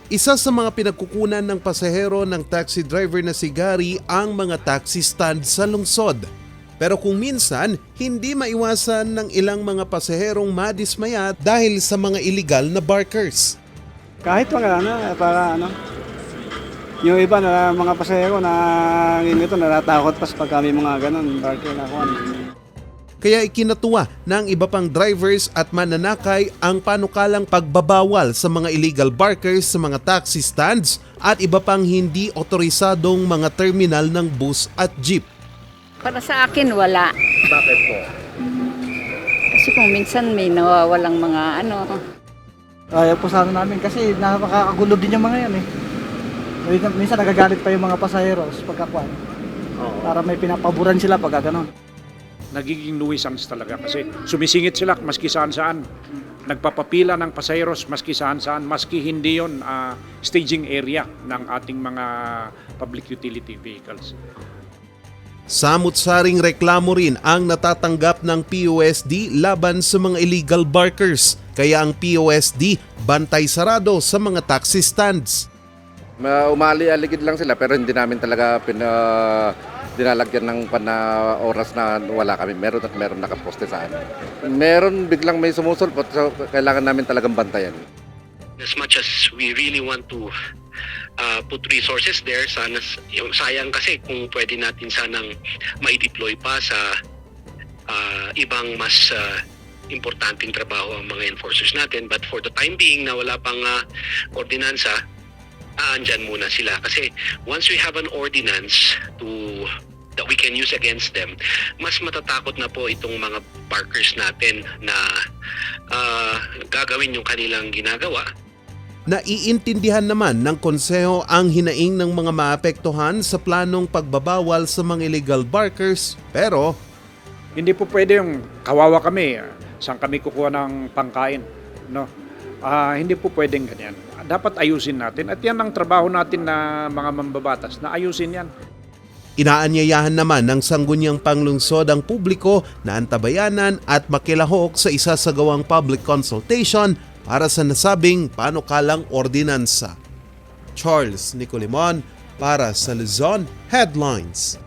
Isa sa mga pinagkukunan ng pasahero ng taxi driver na si Gary ang mga taxi stand sa lungsod. Pero kung minsan, hindi maiwasan ng ilang mga pasaherong madismaya dahil sa mga illegal na barkers. Kahit yung iba na mga pasahero na natatakot pa pag kami mga ganun, barker na kuhan. Kaya ikinatuwa ng iba pang drivers at mananakay ang panukalang pagbabawal sa mga illegal barkers sa mga taxi stands at iba pang hindi otorisadong mga terminal ng bus at jeep. Para sa akin, wala. Bakit po? Kasi kung minsan may nawawalang mga Ayaw po sana namin kasi nakakagulo din yung mga yan eh. Minsan nagagalit pa yung mga pasaheros pagkakuan. Para may pinapaboran sila pag gano'n. Nagiging nuisance talaga kasi sumisingit sila maski saan-saan. Nagpapapila ng pasaheros maski saan-saan, maski hindi yon staging area ng ating mga public utility vehicles. Samut-saring reklamo rin ang natatanggap ng PUSD laban sa mga illegal barkers. Kaya ang PUSD bantay sarado sa mga taxi stands. Umali-aligid lang sila pero hindi namin talaga dinalagyan ng oras na wala kami. Meron at meron nakaposte sa amin. Meron biglang may sumusulpot so kailangan namin talagang bantayan. As much as we really want to put resources there, sana yung sayang kasi kung pwede natin sanang mai-deploy pa sa ibang mas importanteng trabaho ang mga enforcers natin. But for the time being na wala pang ordinansa, andyan muna sila. Kasi once we have an ordinance that we can use against them, mas matatakot na po itong mga barkers natin na gagawin yung kanilang ginagawa. Naiintindihan naman ng konseho ang hinaing ng mga maapektuhan sa planong pagbabawal sa mga illegal barkers, pero Hindi po pwede yung kawawa kami, saan kami kukuha ng pangkain, no? Hindi po pwedeng ganyan. Dapat ayusin natin at yan ang trabaho natin na mga mambabatas, na ayusin yan. inaanyayahan naman ng Sangguniang Panglungsod ang publiko na antabayanan at makilahok sa isasagawang public consultation para sa nasabing panukalang ordinansa. Charles Nicolimon para sa Luzon Headlines.